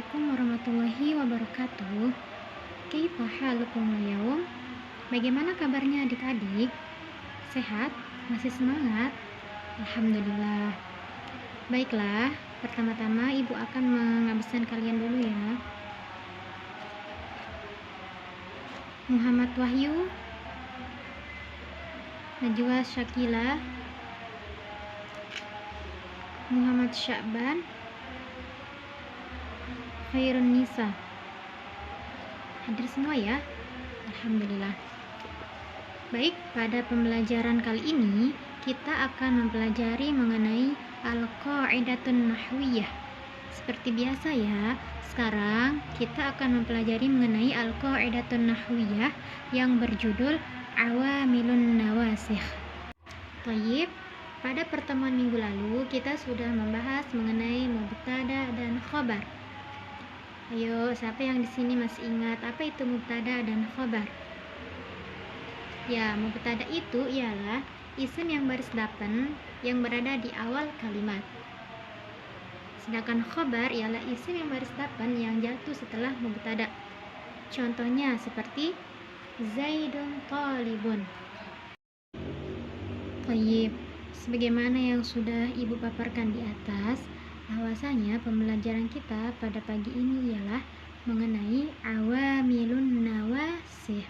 Assalamualaikum warahmatullahi wabarakatuh. Kaifa halukum al-yawm? Bagaimana kabarnya adik-adik? Sehat? Masih semangat? Alhamdulillah. Baiklah, pertama-tama ibu akan mengabsen kalian dulu ya. Muhammad Wahyu, Najwa Syakila, Muhammad Sya'ban, Khairun Nisa. Hadir semua ya? Alhamdulillah. Baik, pada pembelajaran kali ini kita akan mempelajari mengenai al-qaidatun nahwiyah. Seperti biasa ya, sekarang kita akan mempelajari mengenai al-qaidatun nahwiyah yang berjudul awamilun nawasikh. Baik, pada pertemuan minggu lalu kita sudah membahas mengenai mubtada dan khabar. Ayo, siapa yang di sini masih ingat apa itu mubtada dan khabar? Ya, mubtada itu ialah isim yang baris dapan yang berada di awal kalimat. Sedangkan khabar ialah isim yang baris dapan yang jatuh setelah mubtada. Contohnya seperti Zaidun talibun. Baik, sebagaimana yang sudah ibu paparkan di atas, bahwasanya pembelajaran kita pada pagi ini ialah mengenai awamilun nawasikh.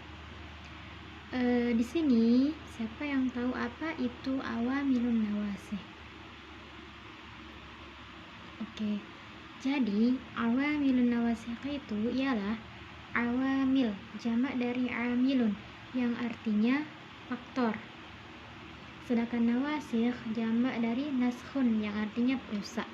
Di sini siapa yang tahu apa itu awamilun nawasikh? Oke. Jadi, awamilun nawasikh itu ialah awamil jamak dari amilun yang artinya faktor. Sedangkan nawasikh jamak dari naskhun yang artinya perusak.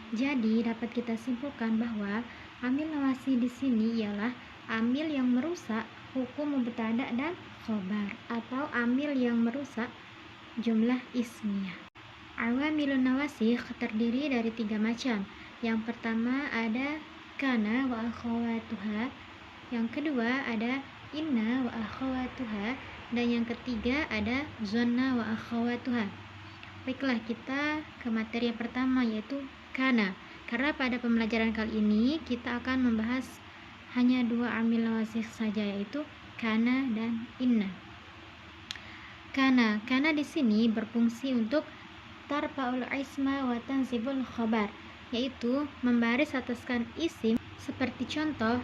Jadi dapat kita simpulkan bahwa amil nawasi di sini ialah amil yang merusak hukum mubtada dan khobar atau amil yang merusak jumlah ismiyah. Awamilun nawasikh terdiri dari 3 macam. Yang pertama ada kana wa akhawatuha, yang kedua ada inna wa akhawatuha, dan yang ketiga ada zonna wa akhawatuha. Baiklah, kita ke materi yang pertama yaitu kana. Karena pada pembelajaran kali ini kita akan membahas hanya 2 amil nawasikh saja, yaitu kana dan inna. Kana di sini berfungsi untuk tarfa'ul isma wa tansibul khabar, yaitu membaris ataskan isim. Seperti contoh,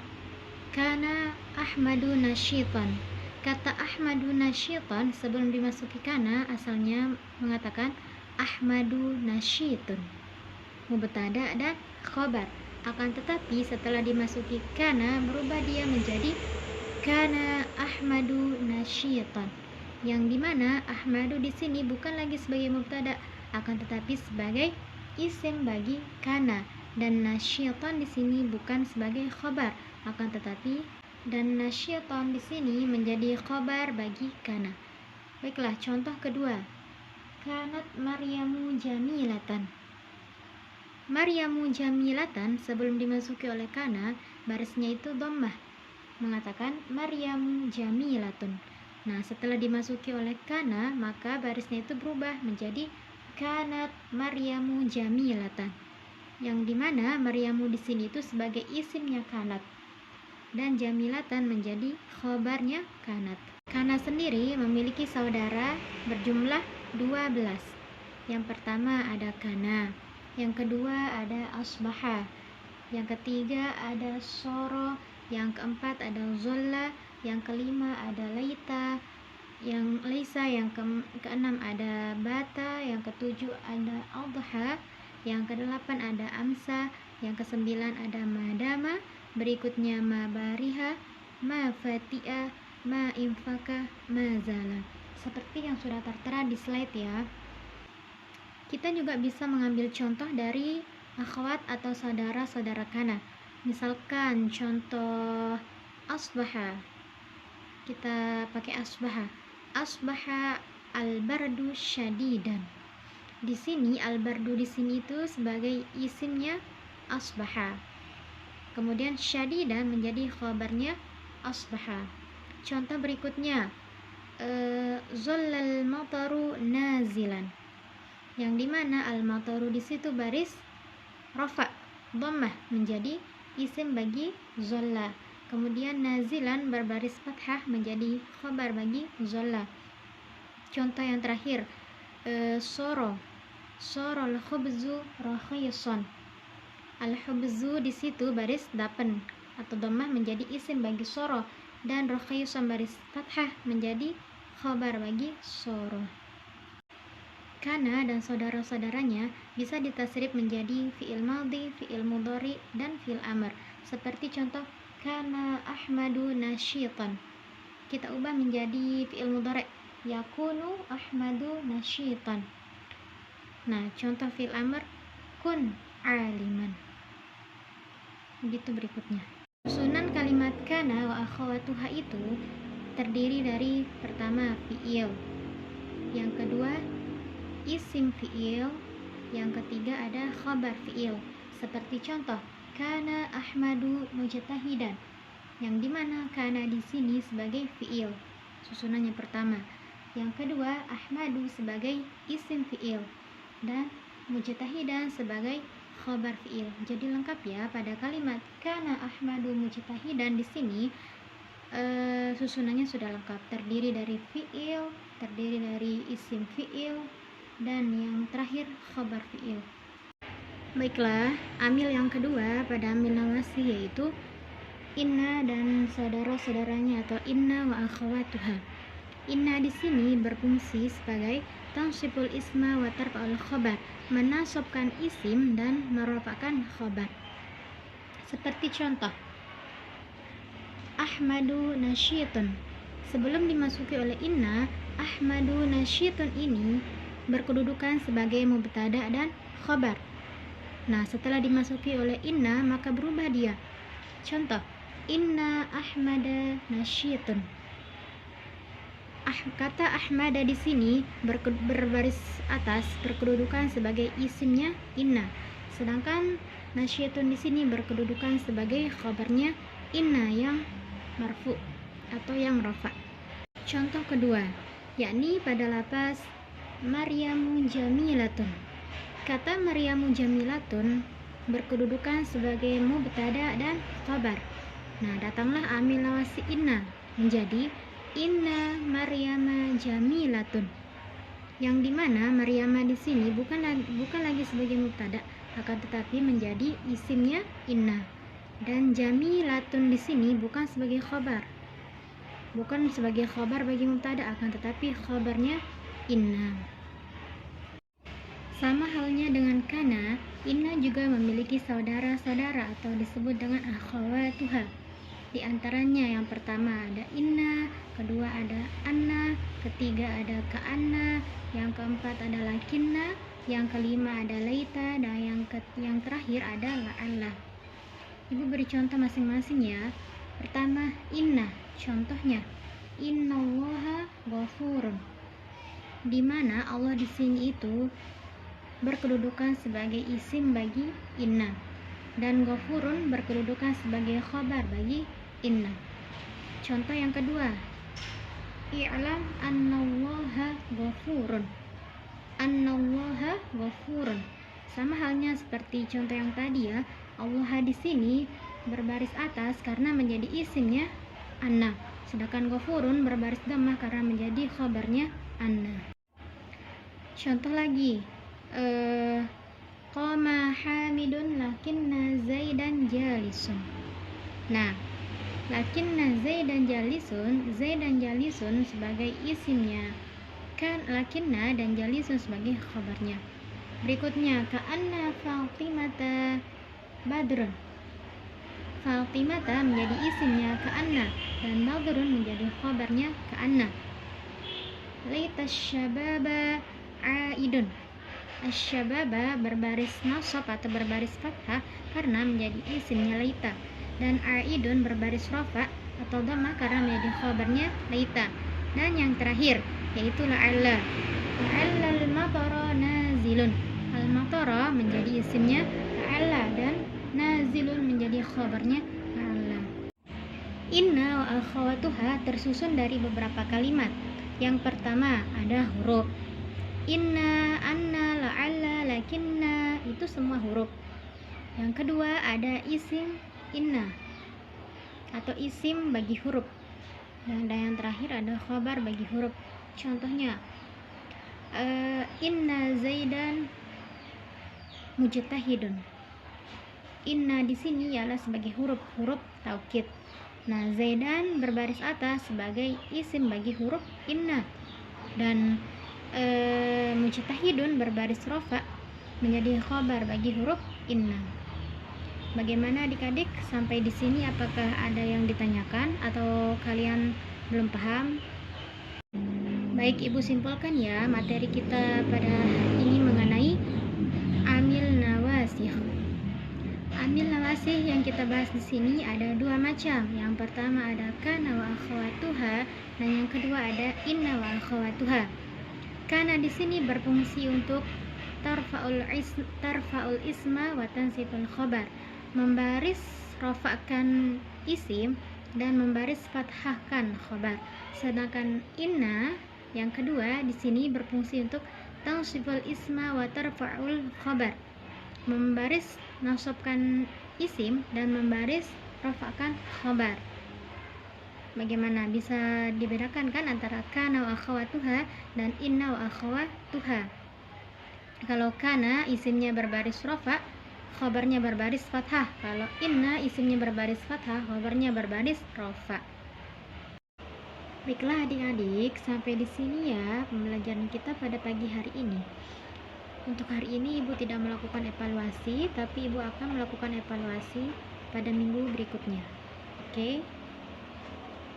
kana Ahmadu nasyitan. Kata Ahmadu nasyitan sebelum dimasuki kana asalnya mengatakan Ahmadu nasyitun, mubtada dan khobar. Akan tetapi setelah dimasuki kana berubah dia menjadi kana Ahmadu nasyitan, yang dimana Ahmadu di sini bukan lagi sebagai mubtada, akan tetapi sebagai isim bagi kana, dan nasyitan di sini bukan sebagai khobar, akan tetapi dan nasyitan di sini menjadi khobar bagi kana. Baiklah, contoh kedua. Kanat Maryamu jamilatan. Maryamu jamilatan sebelum dimasuki oleh kana barisnya itu dhammah, mengatakan Maryamu jamilatun. Nah, setelah dimasuki oleh kana maka barisnya itu berubah menjadi kanat Maryamu jamilatan, yang dimana Maryamu di sini itu sebagai isimnya kanat dan jamilatan menjadi khobarnya kanat. Kana sendiri memiliki saudara berjumlah 12. Yang pertama ada kana, yang kedua ada asbaha, yang ketiga ada soro, yang keempat ada zolla, yang kelima ada laita, yang laisa, yang keenam ada bata, yang ketujuh ada adha, yang kedelapan ada amsa, yang kesembilan ada madama, berikutnya ma bariha, ma fatia, ma infaka, ma zala. Seperti yang sudah tertera di slide ya. Kita juga bisa mengambil contoh dari akhwat atau saudara-saudara kana. Misalkan contoh asbaha, kita pakai asbaha. Asbaha al-bardu syadidan. Di sini al-bardu di sini itu sebagai isimnya asbaha. Kemudian syadidan menjadi khabarnya asbaha. Contoh berikutnya, zollal mataru nazilan, yang dimana al mataru di situ baris rafa dhammah menjadi isim bagi zolla. Kemudian nazilan berbaris fathah menjadi khabar bagi zolla. Contoh yang terakhir, soro al-khubzu rakhison. Al-khubzu di situ baris dapen atau dhammah menjadi isim bagi soro, dan rakhison baris fathah menjadi khabar bagi soro. Kana dan saudara-saudaranya bisa ditasrif menjadi fi'il madhi, fi'il mudhari, dan fi'il amr. Seperti contoh kana Ahmadu nasyitan. Kita ubah menjadi fi'il mudhari, yakunu Ahmadu nasyitan. Nah, contoh fi'il amr, kun aliman. Begitu berikutnya. Susunan kalimat kana wa akhawatuha itu terdiri dari pertama fi'il, yang kedua isim fi'il, yang ketiga ada khabar fi'il. Seperti contoh kana Ahmadu mujtahidan, yang dimana kana di sini sebagai fi'il, susunan yang pertama. Yang kedua Ahmadu sebagai isim fi'il dan mujtahidan sebagai khabar fi'il. Jadi lengkap ya pada kalimat kana Ahmadu mujtahidan di sini. Susunannya sudah lengkap, terdiri dari fi'il, terdiri dari isim fi'il, dan yang terakhir khabar fi'il. Baiklah, amil yang kedua pada amil nawasi yaitu inna dan saudara-saudaranya atau inna wa akhawatuha. Inna di sini berfungsi sebagai tansibul isma wa tarfa'ul khabar, menasabkan isim dan merafa'kan khabar. Seperti contoh Ahmadu nasyitun. Sebelum dimasuki oleh inna, Ahmadu nasyitun ini berkedudukan sebagai mubtada dan khabar. Nah, setelah dimasuki oleh inna maka berubah dia. Contoh inna Ahmada nasyitun. Kata Ahmada di sini berbaris atas berkedudukan sebagai isimnya inna, sedangkan nasyitun di sini berkedudukan sebagai khabarnya inna yang marfu atau yang rafa. Contoh kedua, yakni pada lafaz Maryamu jamilatun. Kata Maryamu jamilatun berkedudukan sebagai mubtada dan khabar. Nah, datanglah amil nawasi inna menjadi inna Maryama jamilatun, yang dimana Maryama di sini bukan lagi sebagai mubtada, akan tetapi menjadi isimnya inna, dan jamilatun di sini bukan sebagai khabar bagi mubtada, akan tetapi khabarnya inna. Sama halnya dengan kana, inna juga memiliki saudara-saudara atau disebut dengan akhawatuha. Di antaranya yang pertama ada inna, kedua ada anna, ketiga ada ka'anna, yang keempat ada lakinna, yang kelima ada laita, dan yang terakhir ada la'alla. Ibu beri contoh masing-masing ya. Pertama inna, contohnya innallaha ghafurun, di mana Allah di sini itu berkedudukan sebagai isim bagi inna, dan ghafurun berkedudukan sebagai khabar bagi inna. Contoh yang kedua, i'lam annallaha ghafurun. Annallaha ghafurun. Sama halnya seperti contoh yang tadi ya. Allah di sini berbaris atas karena menjadi isimnya anna, sedangkan ghafurun berbaris dhammah karena menjadi khabarnya anna. Contoh lagi, qama hamidun lakinna zaidan jalisun. Nah, lakinna zaidan jalisun sebagai isimnya kan lakinna, dan jalisun sebagai khabarnya. Berikutnya ka'anna fatimata badrun. Fatimata menjadi isimnya ka'anna, dan badrun menjadi khabarnya ka'anna. Laita syababa aidun. Asyababa berbaris nasab atau berbaris fathah karena menjadi isimnya laita, dan aidun berbaris rafa atau dhammah karena menjadi khabarnya laita. Dan yang terakhir yaitu la'alla. La'alla al-matara nazilun. Al-matara menjadi isimnya la'alla, dan nazilun menjadi khabarnya la'alla. Inna wa akhawatuha tersusun dari beberapa kalimat. Yang pertama ada huruf. Inna, anna, la'alla, lakinna, itu semua huruf. Yang kedua ada isim inna atau isim bagi huruf, dan yang terakhir ada khabar bagi huruf. Contohnya inna Zaidan mujtahidun. Inna di sini ialah sebagai huruf taukid. Nah, Zaidan berbaris atas sebagai isim bagi huruf inna, dan mujtahidun berbaris rofa menjadi khabar bagi huruf inna. Bagaimana adik-adik? Sampai di sini apakah ada yang ditanyakan atau kalian belum paham? Baik, Ibu simpulkan ya materi kita pada hari ini mengenai amil nawasih. Amil nawasih yang kita bahas di sini ada dua macam. Yang pertama ada kana wa akhawatuha, dan yang kedua ada inna wa akhawatuha. Kana di sini berfungsi untuk tarfa'ul isma wa tansibul khabar, membaris rafa'kan isim dan membaris fathahkan khabar. Sedangkan inna yang kedua di sini berfungsi untuk tansibul isma wa tarfa'ul khabar, membaris nasabkan isim dan membaris rafa'kan khabar. Bagaimana bisa dibedakan kan antara kana wa akhawatuha dan inna wa akhawatuha? Kalau kana isimnya berbaris rafa, khabarnya berbaris fathah. Kalau inna isimnya berbaris fathah, khabarnya berbaris rafa. Baiklah adik-adik, sampai di sini ya pembelajaran kita pada pagi hari ini. Untuk hari ini Ibu tidak melakukan evaluasi, tapi Ibu akan melakukan evaluasi pada minggu berikutnya. Oke?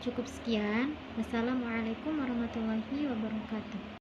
Cukup sekian. Wassalamualaikum warahmatullahi wabarakatuh.